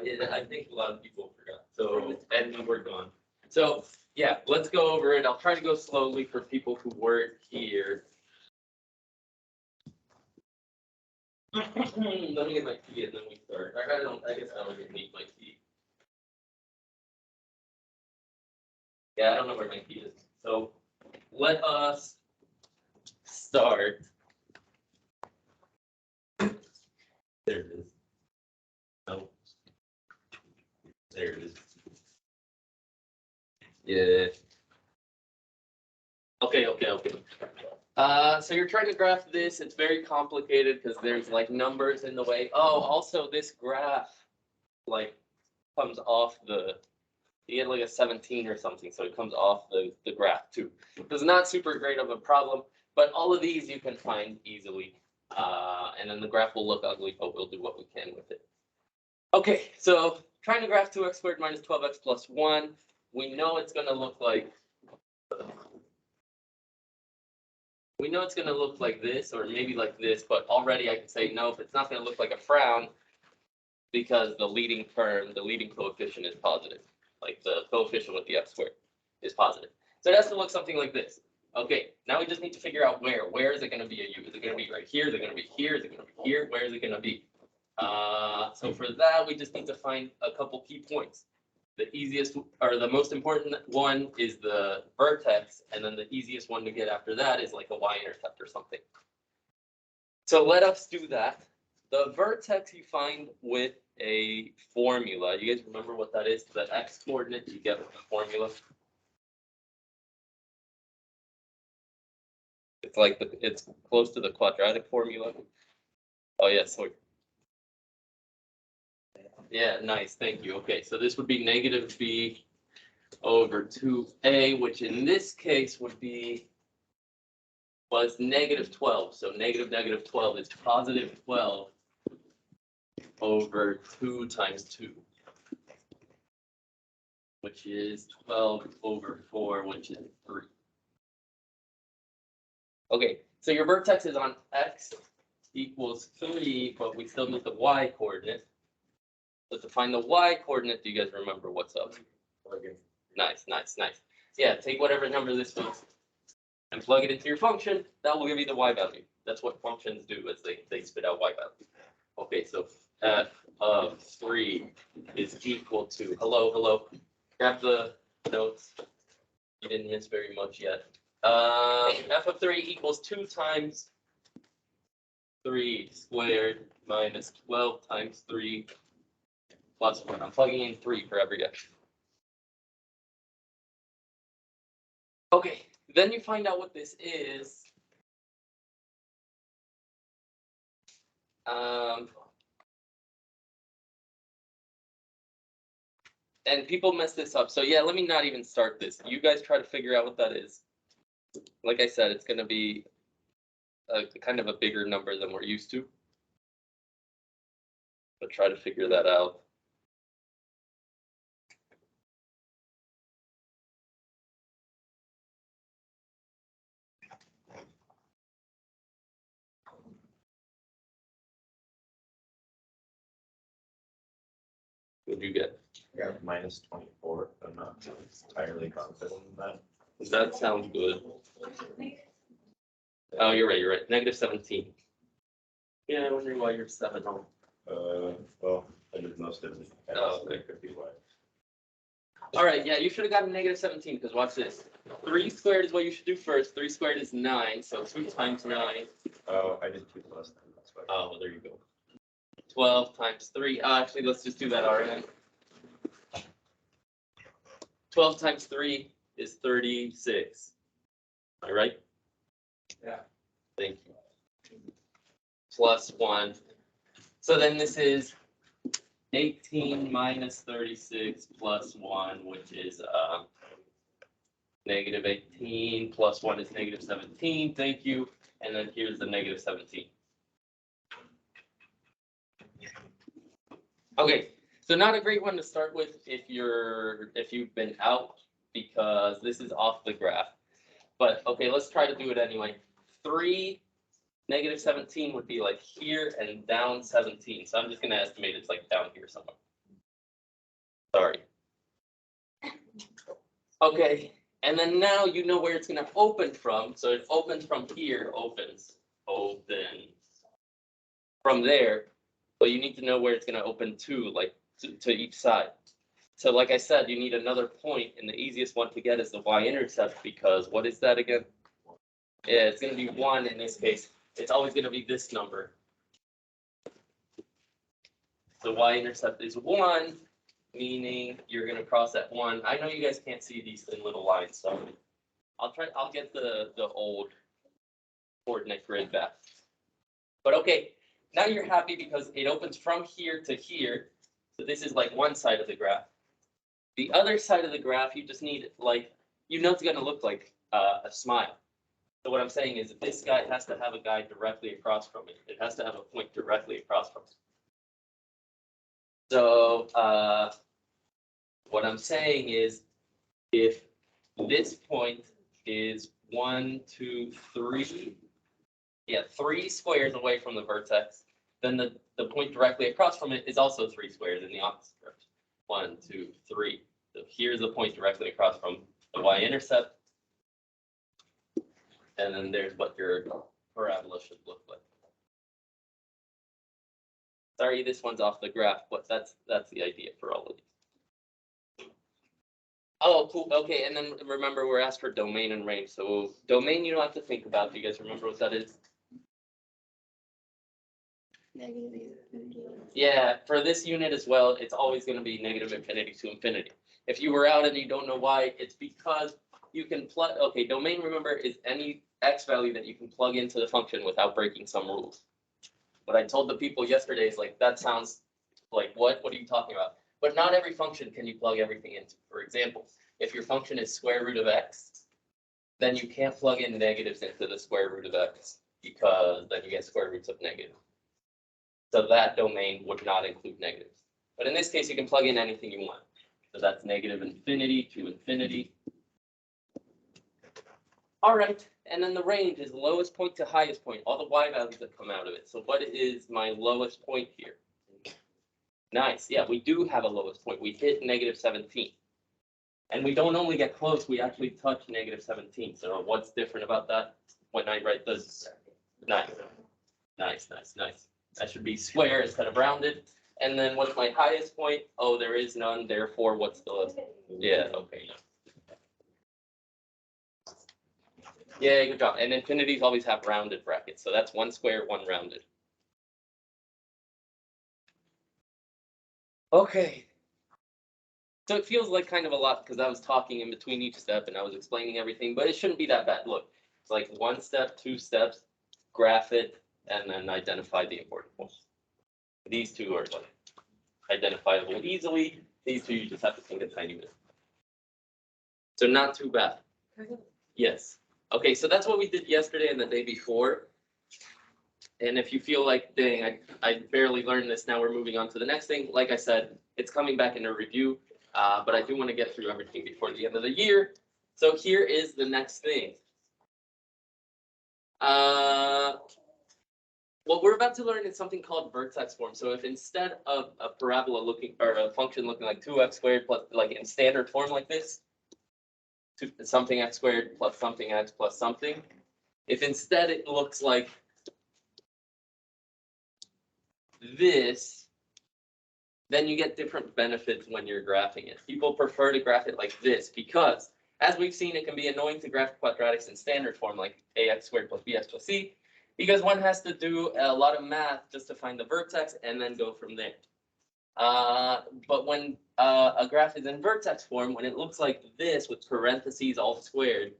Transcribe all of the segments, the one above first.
Yeah, I think a lot of people forgot. So, and we're gone. So, yeah, let's go over it. I'll try to go slowly for people who weren't here. Let me get my tea and then we start. I guess I don't even need my tea. Yeah, I don't know where my tea is. So, let us start. There it is. No. There it is. Yeah. Okay. So you're trying to graph this. It's very complicated because there's like numbers in the way. Oh, also this graph like comes off you get like a 17 or something, so it comes off the graph too. It's not super great of a problem, but all of these you can find easily. And then the graph will look ugly, but we'll do what we can with it. Okay, so trying to graph 2x squared minus 12x plus 1. We know it's going to look like this, or maybe like this, but already I can say, nope, it's not going to look like a frown because the leading coefficient is positive. Like the coefficient with the f squared is positive. So it has to look something like this. Okay, now we just need to figure out where. Where is it going to be a u? Is it going to be right here? Is it going to be here? Is it going to be here? Where is it going to be? So for that, we just need to find a couple key points. The easiest or the most important one is the vertex, and then the easiest one to get after that is like a y-intercept or something. So let us do that. The vertex you find with a formula. You guys remember what that is? The x coordinate you get with the formula. It's like it's close to the quadratic formula. Oh yeah, sorry. Yeah, nice, thank you. Okay, so this would be negative b over 2a, which in this case was negative 12. So negative 12 is positive 12 over 2 times 2, which is 12 over 4, which is 3. Okay, so your vertex is on x equals 3, but we still need the y coordinate. So to find the y coordinate, do you guys remember what's up? Okay. Nice. Yeah, take whatever number this is and plug it into your function. That will give you the y value. That's what functions do, is they spit out y value. Okay, so f of 3 is equal to, hello, grab the notes. You didn't miss very much yet. F of 3 equals 2 times 3 squared minus 12 times 3 plus 1. I'm plugging in 3 for every x. Okay, then you find out what this is. And people mess this up. So yeah, let me not even start this. You guys try to figure out what that is. Like I said, it's going to be a kind of a bigger number than we're used to. But try to figure that out. What did you get? I got minus 24. I'm not entirely confident in that. That sounds good. Oh, you're right. Negative 17. Yeah, I'm wondering why you're 7 home. Well, I did most of it. Oh, okay. That could be why. All right, yeah, you should have gotten negative 17 because watch this. 3 squared is what you should do first. 3 squared is 9, so 2 times 9. Oh, I did 2 plus 10. That's why. Oh, well, there you go. 12 times 3. Actually, let's just do that RN. 12 times 3 is 36. Am I right? Yeah. Thank you. Plus 1. So then this is 18 minus 36 plus 1, which is negative 18 plus 1 is negative 17. Thank you. And then here's the negative 17. Okay, so not a great one to start with if you've been out, because this is off the graph. But okay, let's try to do it anyway. 3 Negative 17 would be like here and down 17. So I'm just gonna estimate it's like down here somewhere. Sorry. Okay, and then now you know where it's gonna open from. So it opens from here, opens. From there, but you need to know where it's gonna open to, like to each side. So like I said, you need another point, and the easiest one to get is the y-intercept, because what is that again? Yeah, it's gonna be 1 in this case. It's always gonna be this number. The y-intercept is 1, meaning you're gonna cross at 1. I know you guys can't see these thin little lines, so I'll get the old coordinate grid back. But okay, now you're happy because it opens from here to here. So this is like one side of the graph. The other side of the graph, you just need like, you know, it's gonna look like a smile. So what I'm saying is this guy has to have a guy directly across from it. It has to have a point directly across from it. So what I'm saying is if this point is 1, 2, 3, yeah, 3 squares away from the vertex, then the point directly across from it is also 3 squares in the opposite direction. 1, 2, 3. So here's the point directly across from the y-intercept. And then there's what your parabola should look like. Sorry, this one's off the graph, but that's the idea for all of these. Oh, cool. Okay, and then remember we're asked for domain and range. So domain you don't have to think about. Do you guys remember what that is? Negative infinity. Yeah, for this unit as well, it's always going to be negative infinity to infinity. If you were out and you don't know why, it's because you can plug, okay, domain, remember, is any x value that you can plug into the function without breaking some rules. What I told the people yesterday is like, that sounds like, what are you talking about? But not every function can you plug everything into. For example, if your function is square root of x, then you can't plug in negatives into the square root of x, because then you get square roots of negative. So that domain would not include negatives. But in this case, you can plug in anything you want. So that's negative infinity to infinity. All right, and then the range is lowest point to highest point, all the y values that come out of it. So what is my lowest point here? Nice, yeah, we do have a lowest point. We hit negative 17. And we don't only get close, we actually touch negative 17. So what's different about that when I write this? Nice, nice, nice, nice. That should be square instead of rounded. And then what's my highest point? Oh, there is none, therefore what's the lowest? Yeah, okay. Yeah, good job. And infinities always have rounded brackets. So that's 1 square, 1 rounded. Okay. So it feels like kind of a lot because I was talking in between each step and I was explaining everything, but it shouldn't be that bad. Look, it's like 1 step, 2 steps, graph it, and then identify the important points. These two are like identifiable easily. These two you just have to think a tiny bit. So not too bad. Yes. Okay, so that's what we did yesterday and the day before. And if you feel like, dang, I barely learned this, now we're moving on to the next thing. Like I said, it's coming back in a review, but I do want to get through everything before the end of the year. So here is the next thing. What we're about to learn is something called vertex form. So if instead of a parabola looking, or a function looking like 2x squared plus, like in standard form like this, something x squared plus something x plus something, if instead it looks like this, then you get different benefits when you're graphing it. People prefer to graph it like this because, as we've seen, it can be annoying to graph quadratics in standard form like ax squared plus bx plus c, because one has to do a lot of math just to find the vertex and then go from there. But when a graph is in vertex form, when it looks like this with parentheses all squared,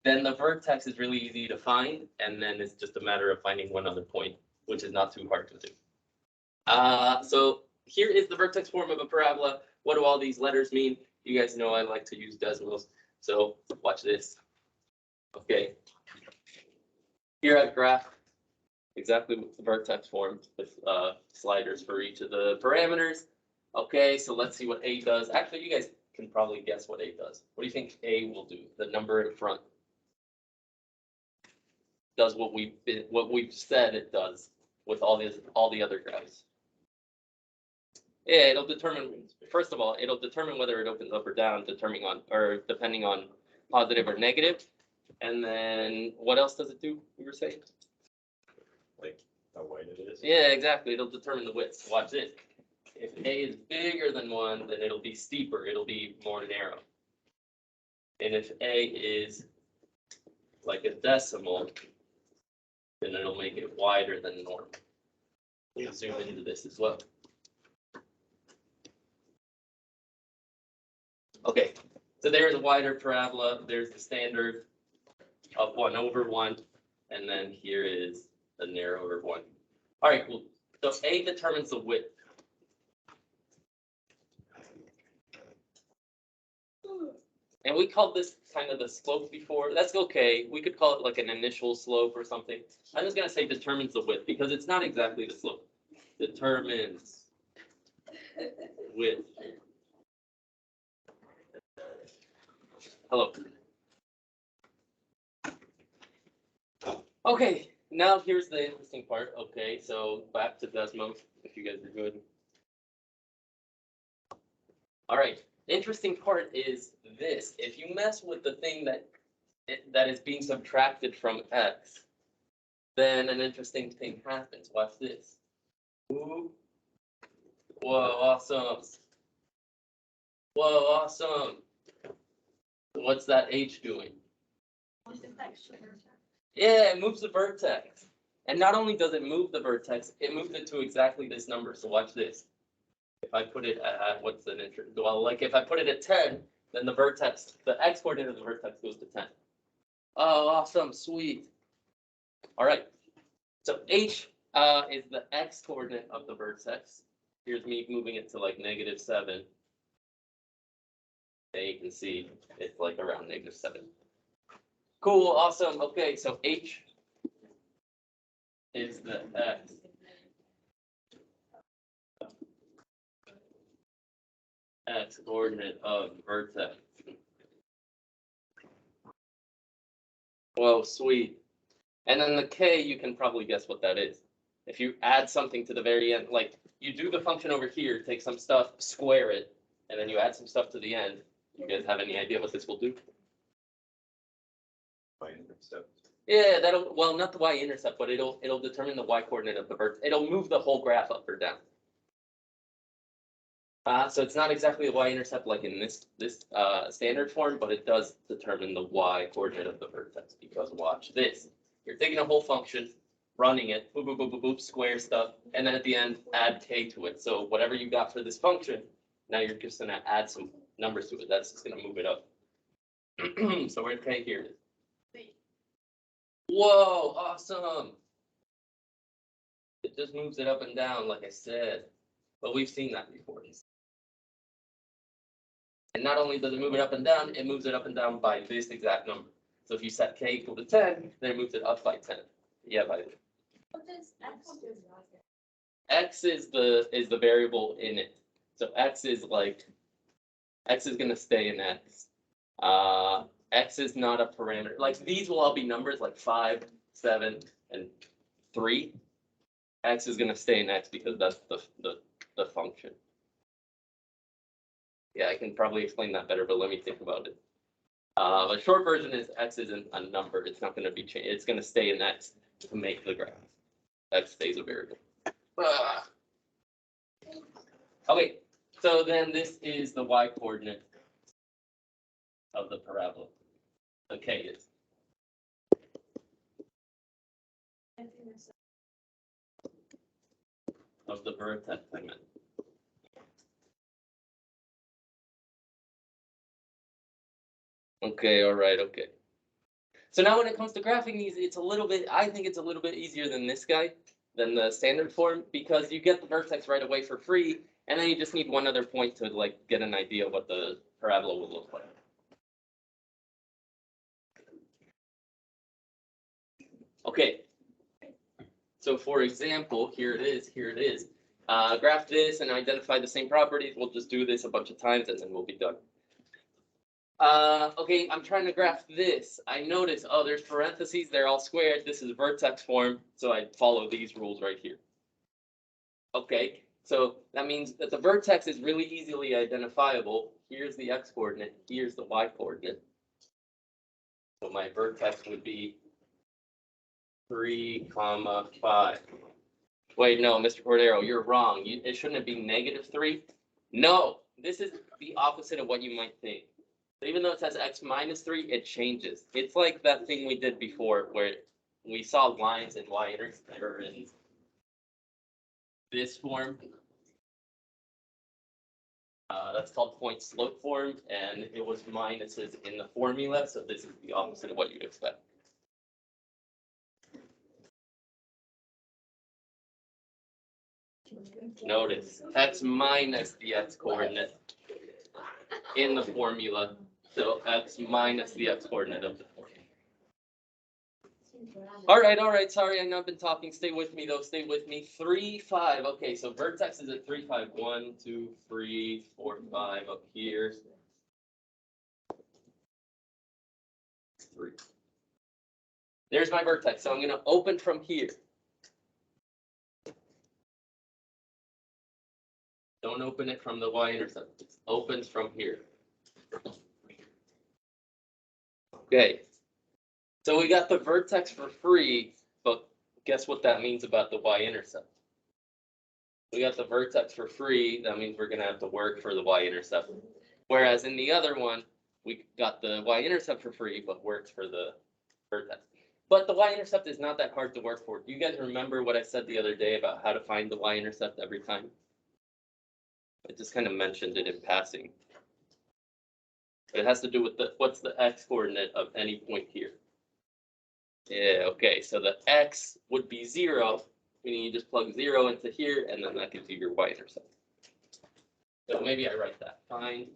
then the vertex is really easy to find, and then it's just a matter of finding one other point, which is not too hard to do. So here is the vertex form of a parabola. What do all these letters mean? You guys know I like to use decimals, so watch this. Okay. Here I've graphed exactly the vertex form with sliders for each of the parameters. Okay, so let's see what A does. Actually, you guys can probably guess what A does. What do you think A will do? The number in front. does what we've said it does with all the other graphs. Yeah, it'll determine, first of all, it'll determine whether it opens up or down, depending on positive or negative. And then what else does it do? You were saying? Like how wide it is. Yeah, exactly. It'll determine the width. Watch this. If A is bigger than 1, then it'll be steeper. It'll be more narrow. And if A is like a decimal, then it'll make it wider than normal. We'll zoom into this as well. Okay, so there's a wider parabola. There's the standard of 1/1, and then here is the narrower one. All right, cool. So A determines the width. And we called this kind of the slope before. That's okay. We could call it like an initial slope or something. I'm just gonna say determines the width because it's not exactly the slope. Determines width. Hello. Okay, now here's the interesting part. Okay, so back to Desmos, if you guys are good. All right, interesting part is this. If you mess with the thing that is being subtracted from X, then an interesting thing happens. Watch this. Ooh. Whoa, awesome. Whoa, awesome. What's that H doing? Yeah, it moves the vertex. And not only does it move the vertex, it moves it to exactly this number. So watch this. If I put it at, what's the interest? Well, like if I put it at 10, then the vertex, the X coordinate of the vertex goes to 10. Oh, awesome, sweet. All right. So H is the X coordinate of the vertex. Here's me moving it to like -7. And you can see it's like around -7. Cool, awesome. Okay, so H is the X coordinate of the vertex. Whoa, sweet. And then the K, you can probably guess what that is. If you add something to the very end, like you do the function over here, take some stuff, square it, and then you add some stuff to the end. You guys have any idea what this will do? Y-intercept. Yeah, well, not the y-intercept, but it'll determine the y-coordinate of the vertex. It'll move the whole graph up or down. So it's not exactly a y-intercept like in this standard form, but it does determine the y-coordinate of the vertex. Because watch this. You're taking a whole function, running it, boop, boop, boop, boop, boop, square stuff, and then at the end, add k to it. So whatever you got for this function, now you're just gonna add some numbers to it. That's just gonna move it up. So where's k here? Whoa, awesome. It just moves it up and down, like I said. But we've seen that before. And not only does it move it up and down, it moves it up and down by this exact number. So if you set k equal to 10, then it moves it up by 10. Yeah, by What does X do? X is the variable in it. So X is gonna stay in X. X is not a parameter. Like these will all be numbers like 5, 7, and 3. X is gonna stay in X because that's the function. Yeah, I can probably explain that better, but let me think about it. The short version is X isn't a number. It's not gonna be changed. It's gonna stay in X to make the graph. X stays a variable. Okay, so then this is the y-coordinate of the parabola. The k is. Of the vertex segment. Okay, all right, okay. So now when it comes to graphing these, I think it's a little bit easier than this guy, than the standard form, because you get the vertex right away for free, and then you just need one other point to like get an idea of what the parabola will look like. Okay. So for example, here it is. Graph this and identify the same properties. We'll just do this a bunch of times and then we'll be done. Okay, I'm trying to graph this. I notice, oh, there's parentheses, they're all squared. This is vertex form, so I follow these rules right here. Okay, so that means that the vertex is really easily identifiable. Here's the x coordinate, here's the y coordinate. So my vertex would be 3, 5. Wait, no, Mr. Cordero, you're wrong. It shouldn't be -3. No, this is the opposite of what you might think. Even though it says x -3, it changes. It's like that thing we did before where we saw lines and y-intercept are in this form. That's called point slope form, and it was minuses in the formula, so this is the opposite of what you'd expect. Notice x minus the x coordinate in the formula, so x minus the x coordinate of the formula. All right, sorry, I know I've been talking, stay with me though, stay with me. 3, 5, okay, so vertex is at 3, 5, 1, 2, 3, 4, 5 up here. 3. There's my vertex, so I'm gonna open from here. Don't open it from the y-intercept, it opens from here. Okay, so we got the vertex for free, but guess what that means about the y-intercept? We got the vertex for free, that means we're gonna have to work for the y-intercept. Whereas in the other one, we got the y-intercept for free, but worked for the vertex. But the y-intercept is not that hard to work for. Do you guys remember what I said the other day about how to find the y-intercept every time? I just kind of mentioned it in passing. It has to do with what's the x coordinate of any point here. Yeah, okay, so the x would be 0, meaning you just plug 0 into here, and then that gives you your y-intercept. So maybe I write that. Find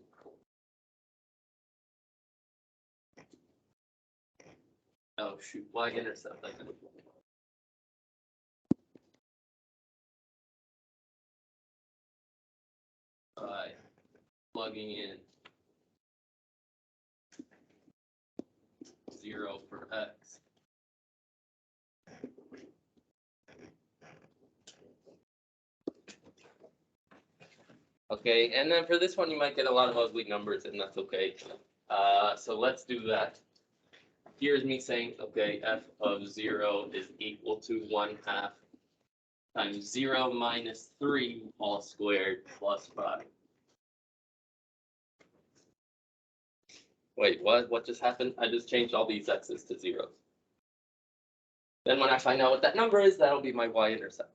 oh shoot, y-intercept. By plugging in 0 for x. Okay, and then for this one, you might get a lot of ugly numbers, and that's okay. So let's do that. Here's me saying, okay, f of 0 is equal to 1/2 times 0 minus 3 all squared plus 5. Wait, what? What just happened? I just changed all these x's to 0. Then when I find out what that number is, that'll be my y-intercept.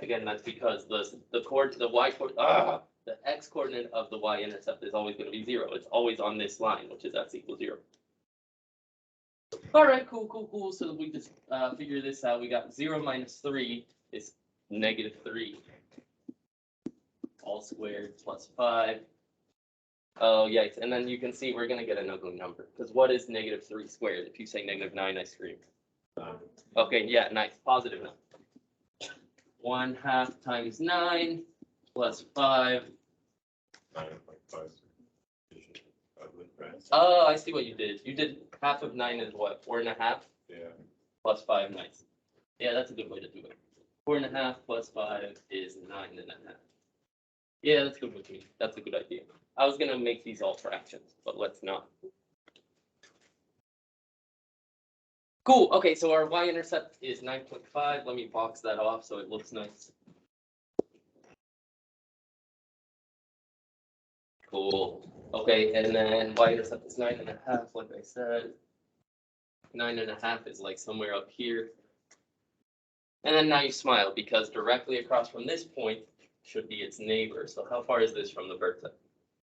Again, that's because the x coordinate of the y-intercept is always going to be 0. It's always on this line, which is x equals 0. All right, cool. So we just figure this out. We got 0 minus 3 is -3 all squared plus 5. Oh, yikes. And then you can see we're going to get an ugly number. Because what is -3 squared? If you say -9, I scream. Okay, yeah, nice. Positive number. 1/2 times 9 plus 5. 9.5. Oh, I see what you did. You did half of 9 is what? 4.5? Yeah. Plus 5, nice. Yeah, that's a good way to do it. 4.5 plus 5 is 9.5. Yeah, that's good with me. That's a good idea. I was gonna make these all fractions, but let's not. Cool, okay, so our y-intercept is 9.5. Let me box that off so it looks nice. Cool. Okay, and then y-intercept is 9.5, like I said. 9.5 is like somewhere up here. And then now you smile because directly across from this point should be its neighbor. So how far is this from the vertex?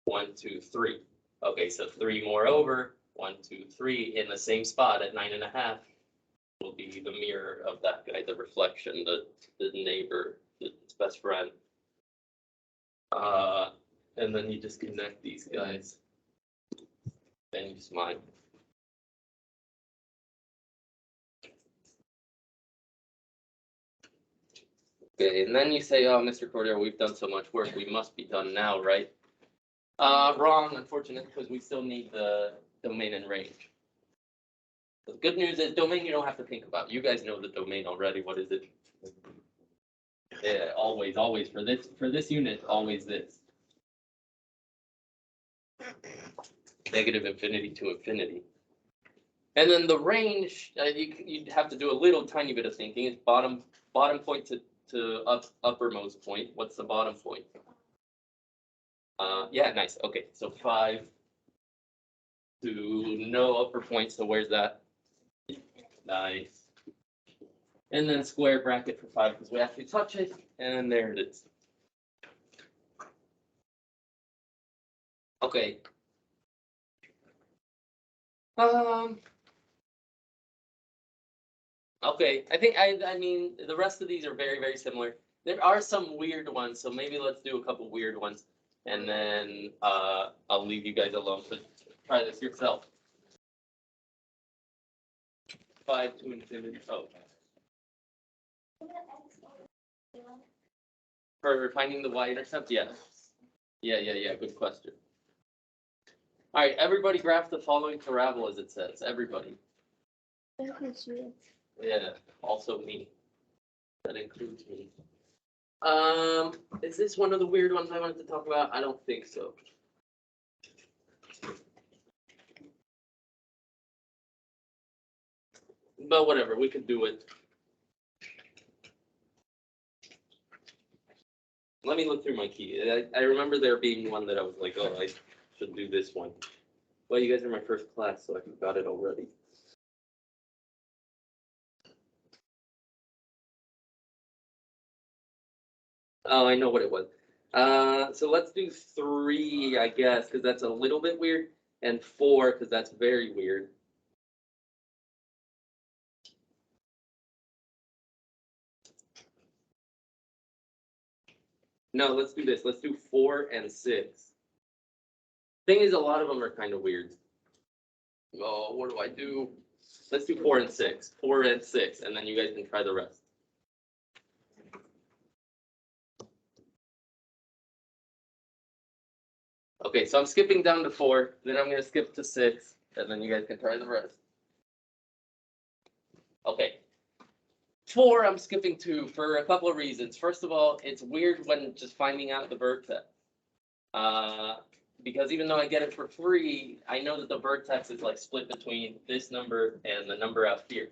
1, 2, 3. Okay, so 3 more over. 1, 2, 3 in the same spot at 9.5 will be the mirror of that guy, the reflection, the neighbor, its best friend. And then you just connect these guys. Then you smile. Okay, and then you say, oh, Mr. Cordero, we've done so much work, we must be done now, right? Wrong, unfortunately, because we still need the domain and range. The good news is domain you don't have to think about. You guys know the domain already. What is it? Yeah, always for this unit, always this. Negative infinity to infinity. And then the range, you'd have to do a little tiny bit of thinking. It's bottom point to uppermost point. What's the bottom point? Yeah, nice. Okay, so 5 to no upper point. So where's that? Nice. And then square bracket for 5 because we actually touch it, and there it is. Okay. Okay, I think I mean the rest of these are very, very similar. There are some weird ones, so maybe let's do a couple weird ones, and then I'll leave you guys alone to try this yourself. 5 to infinity. Oh, for finding the y-intercept, yeah. Yeah. Good question. All right, everybody graph the following parabola, as it says. Everybody. Yeah, also me. That includes me. Is this one of the weird ones I wanted to talk about? I don't think so. But whatever, we could do it. Let me look through my key. I remember there being one that I was like, oh, I should do this one. Well, you guys are my first class, so I forgot it already. Oh, I know what it was. So let's do 3, I guess, because that's a little bit weird, and 4, because that's very weird. No, let's do this. Let's do 4 and 6. Thing is, a lot of them are kind of weird. Oh, what do I do? Let's do 4 and 6. 4 and 6, and then you guys can try the rest. Okay, so I'm skipping down to 4, then I'm going to skip to 6, and then you guys can try the rest. Okay. 4, I'm skipping to for a couple of reasons. First of all, it's weird when just finding out the vertex. Because even though I get it for free, I know that the vertex is like split between this number and the number out here.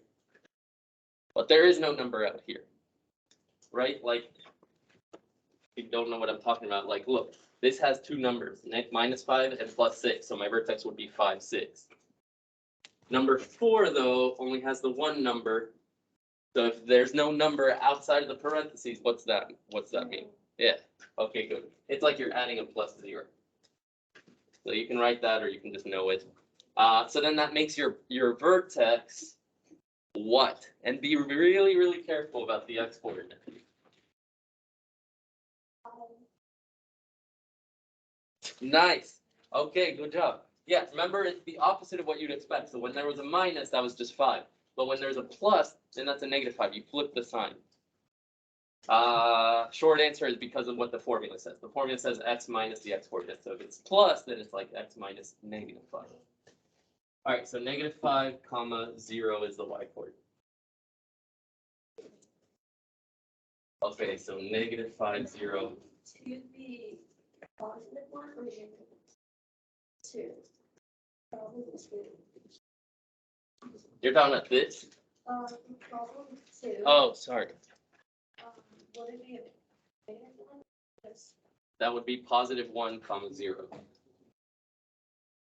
But there is no number out here, right? Like, you don't know what I'm talking about. Like, look, this has 2 numbers, -5 and +6. So my vertex would be 5, 6. Number 4, though, only has the 1 number. So if there's no number outside of the parentheses, what's that mean? Yeah. Okay, good. It's like you're adding a +0. So you can write that, or you can just know it. So then that makes your vertex what? And be really, really careful about the x-coordinate. Nice. Okay, good job. Yeah, remember it's the opposite of what you'd expect. So when there was a minus, that was just 5. But when there's a plus, then that's a -5. You flip the sign. Short answer is because of what the formula says. The formula says x minus the x-coordinate. So if it's plus, then it's like x minus -5. All right, so -5, comma 0 is the y-coordinate. Okay, so -5, 0. To the positive one or negative? 2. Probably 2. You're talking about this? Problem 2. Oh, sorry. Would it be a negative one? Yes. That would be +1, comma 0.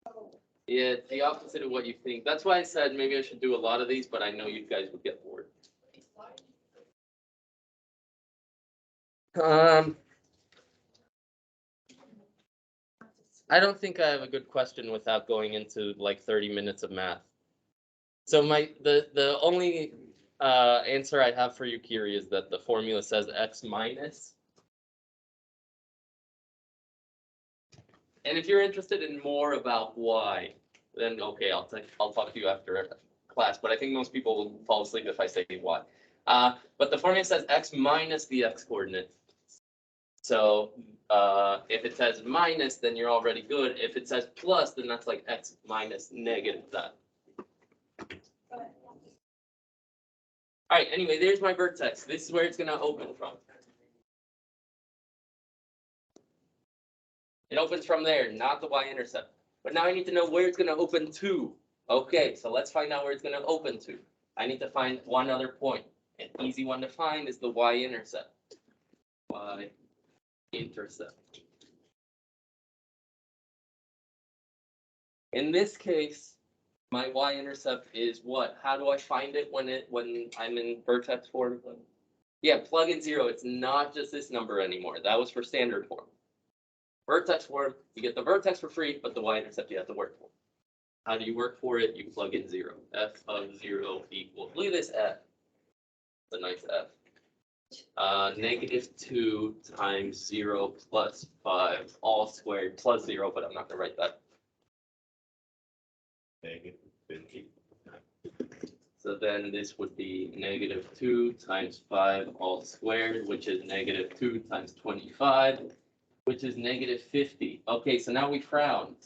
Oh. Yeah, it's the opposite of what you think. That's why I said maybe I should do a lot of these, but I know you guys would get bored. I don't think I have a good question without going into like 30 minutes of math. So the only answer I have for you, Kiri, is that the formula says x minus. And if you're interested in more about why, then okay, I'll talk to you after class. But I think most people will fall asleep if I say why. But the formula says x minus the x-coordinate. So, if it says minus, then you're already good. If it says plus, then that's like x minus negative that. All right, anyway, there's my vertex. This is where it's gonna open from. It opens from there, not the y-intercept. But now I need to know where it's gonna open to. Okay, so let's find out where it's gonna open to. I need to find one other point. An easy one to find is the y-intercept. Y-intercept. In this case, my y-intercept is what? How do I find it when I'm in vertex form? Yeah, plug in 0. It's not just this number anymore. That was for standard form. Vertex form, you get the vertex for free, but the y-intercept you have to work for. How do you work for it? You plug in 0. F of 0 equals, look at this F. It's a nice F. -2 times 0 plus 5 all squared plus 0, but I'm not gonna write that. -50. So then this would be -2 times 5 all squared, which is -2 times 25, which is -50. Okay, so now we frown.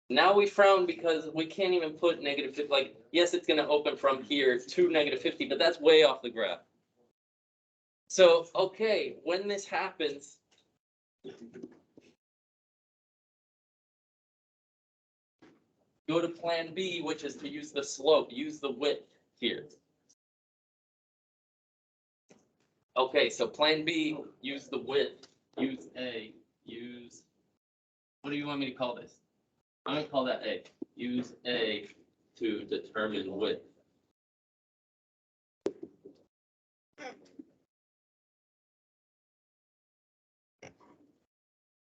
Now we frown because we can't even put -50, like, yes, it's gonna open from here to -50, but that's way off the graph. So, okay, when this happens, go to plan B, which is to use the slope, use the width here. Okay, so plan B, use the width, use A, use, what do you want me to call this? I'm gonna call that A. Use A to determine width.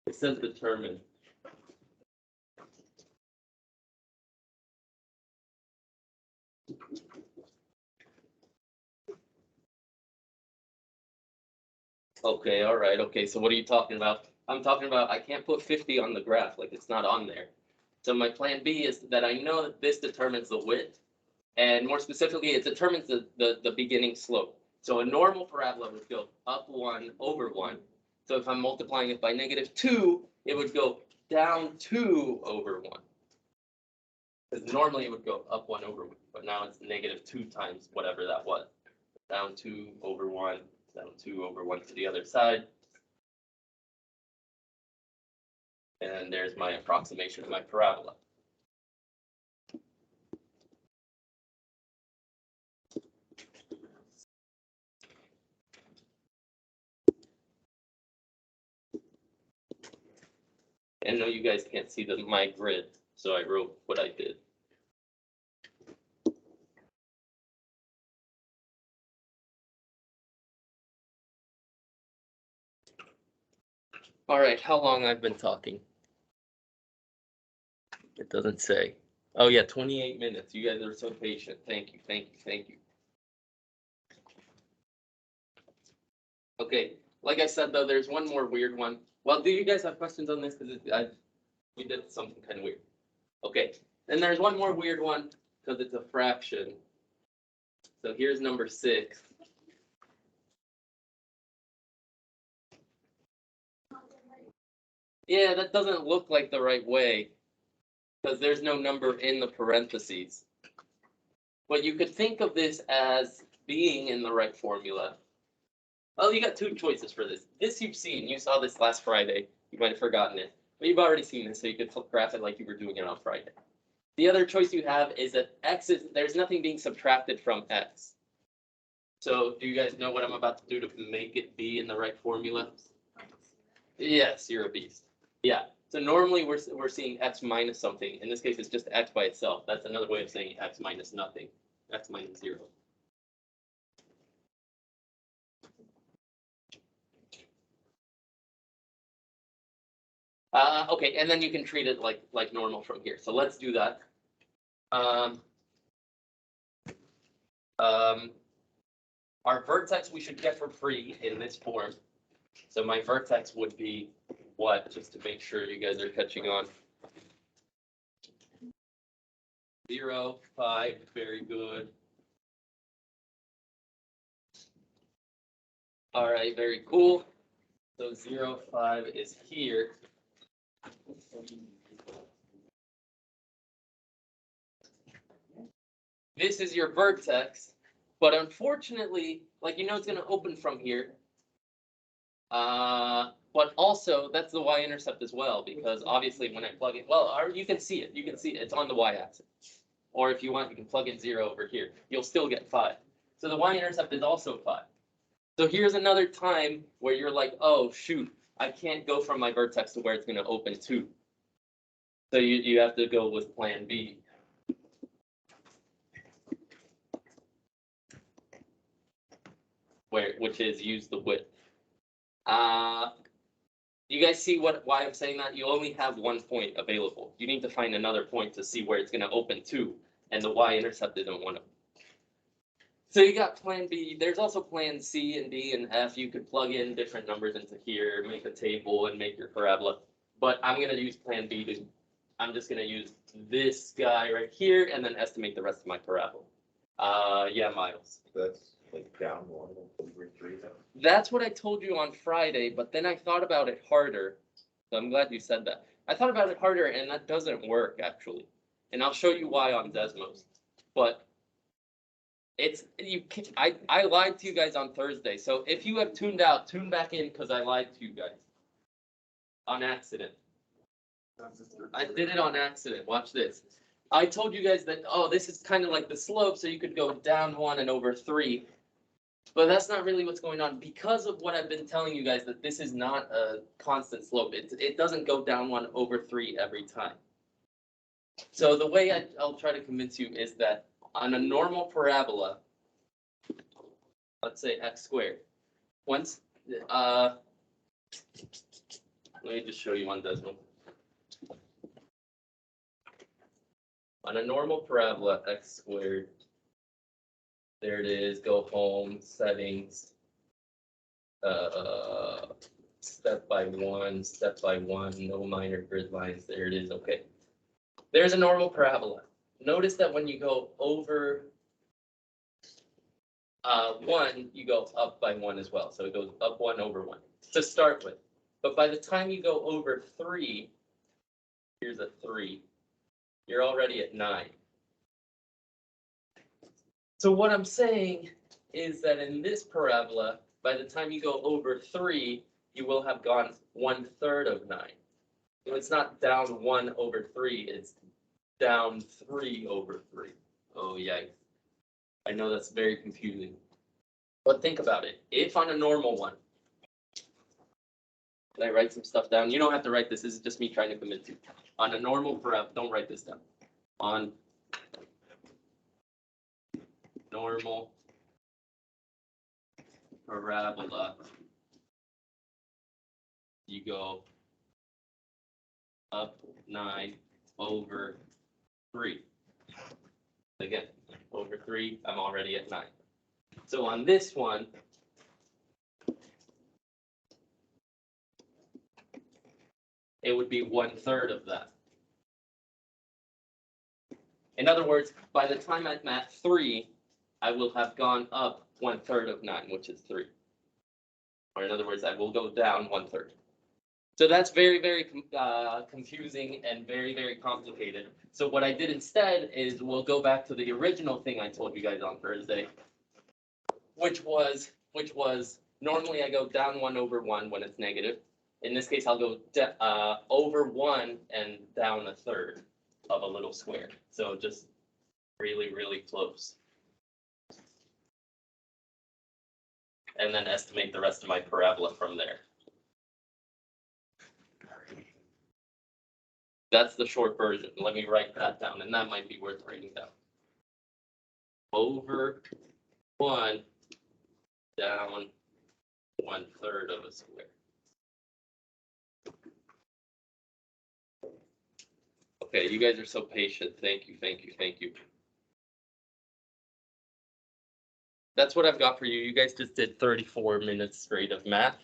It says determine. Okay, all right, okay, so what are you talking about? I'm talking about I can't put 50 on the graph, like it's not on there. So my plan B is that I know that this determines the width, and more specifically, it determines the beginning slope. So a normal parabola would go up 1 over 1. So if I'm multiplying it by -2, it would go down 2 over 1. Because normally it would go up 1 over 1, but now it's -2 times whatever that was. Down 2 over 1, down 2 over 1 to the other side. And there's my approximation of my parabola. And no, you guys can't see my grid, so I wrote what I did. All right, how long I've been talking? It doesn't say. Oh yeah, 28 minutes. You guys are so patient. Thank you, thank you, thank you. Okay, like I said though, there's one more weird one. Well, do you guys have questions on this? Because we did something kind of weird. Okay, then there's one more weird one because it's a fraction. So here's number 6. Yeah, that doesn't look like the right way because there's no number in the parentheses. But you could think of this as being in the right formula. Well, you got 2 choices for this. This you've seen. You saw this last Friday. You might have forgotten it. But you've already seen this, so you could graph it like you were doing it on Friday. The other choice you have is that there's nothing being subtracted from x. So do you guys know what I'm about to do to make it be in the right formula? Yes, you're a beast. Yeah. So normally we're seeing x minus something. In this case, it's just x by itself. That's another way of saying x minus nothing. X minus 0. Okay, and then you can treat it like normal from here. So let's do that. Our vertex we should get for free in this form. So my vertex would be what, just to make sure you guys are catching on. 0, 5, very good. All right, very cool. So 0, 5 is here. This is your vertex, but unfortunately, like it's gonna open from here. But also that's the y-intercept as well, because obviously when I plug it, you can see it. You can see it. It's on the y-axis. Or if you want, you can plug in 0 over here. You'll still get 5. So the y-intercept is also 5. So here's another time where you're like, oh shoot, I can't go from my vertex to where it's gonna open to. So you have to go with plan B. Which is use the width. You guys see why I'm saying that? You only have one point available. You need to find another point to see where it's going to open to, and the y-intercept isn't one of them. So you got plan B. There's also plan C and D and F. You could plug in different numbers into here, make a table, and make your parabola. But I'm going to use plan B. I'm just going to use this guy right here and then estimate the rest of my parabola. Yeah, Miles. That's like down 1 over 3 now. That's what I told you on Friday, but then I thought about it harder. So I'm glad you said that. I thought about it harder, and that doesn't work, actually. And I'll show you why on Desmos. But I lied to you guys on Thursday. So if you have tuned out, tune back in, because I lied to you guys. On accident. I did it on accident. Watch this. I told you guys that, oh, this is kind of like the slope, so you could go down 1 and over 3. But that's not really what's going on, because of what I've been telling you guys, that this is not a constant slope. It doesn't go down 1 over 3 every time. So the way I'll try to convince you is that on a normal parabola, let's say x squared, once, let me just show you on Desmos. On a normal parabola, x squared, there it is, go home, settings, step by one, no minor grid lines, there it is, okay. There's a normal parabola. Notice that when you go over 1, you go up by 1 as well, so it goes up 1 over 1 to start with. But by the time you go over 3, here's a 3, you're already at 9. So what I'm saying is that in this parabola, by the time you go over 3, you will have gone 1/3 of 9. So it's not down 1 over 3, it's down 3 over 3. Oh, yikes. I know that's very confusing. But think about it. If on a normal one, did I write some stuff down? You don't have to write this. This is just me trying to convince you. On a normal parabola, don't write this down. On normal parabola, you go up 9 over 3. Again, over 3, I'm already at 9. So on this one, it would be 1/3 of that. In other words, by the time I'm at 3, I will have gone up 1/3 of 9, which is 3. Or in other words, I will go down 1/3. So that's very, very confusing and very, very complicated. So what I did instead is we'll go back to the original thing I told you guys on Thursday, which was normally I go down 1 over 1 when it's negative. In this case, I'll go over 1 and down 1/3 of a little square. So just really, really close. And then estimate the rest of my parabola from there. That's the short version. Let me write that down, and that might be worth writing down. Over 1, down 1/3 of a square. Okay, you guys are so patient. Thank you, thank you, thank you. That's what I've got for you. You guys just did 34 minutes straight of math.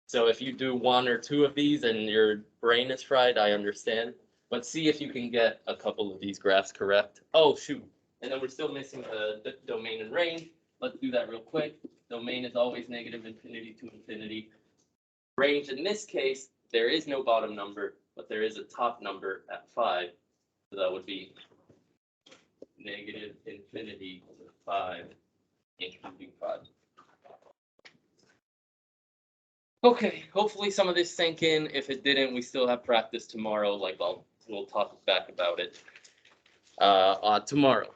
So if you do 1 or 2 of these and your brain is fried, I understand. But see if you can get a couple of these graphs correct. Oh, shoot. And then we're still missing the domain and range. let's do that real quick. Domain is always negative infinity to infinity. Range in this case, there is no bottom number, but there is a top number at 5. So that would be negative infinity to 5, including 5. Okay, hopefully some of this sank in. If it didn't, we still have practice tomorrow. We'll talk back about it tomorrow.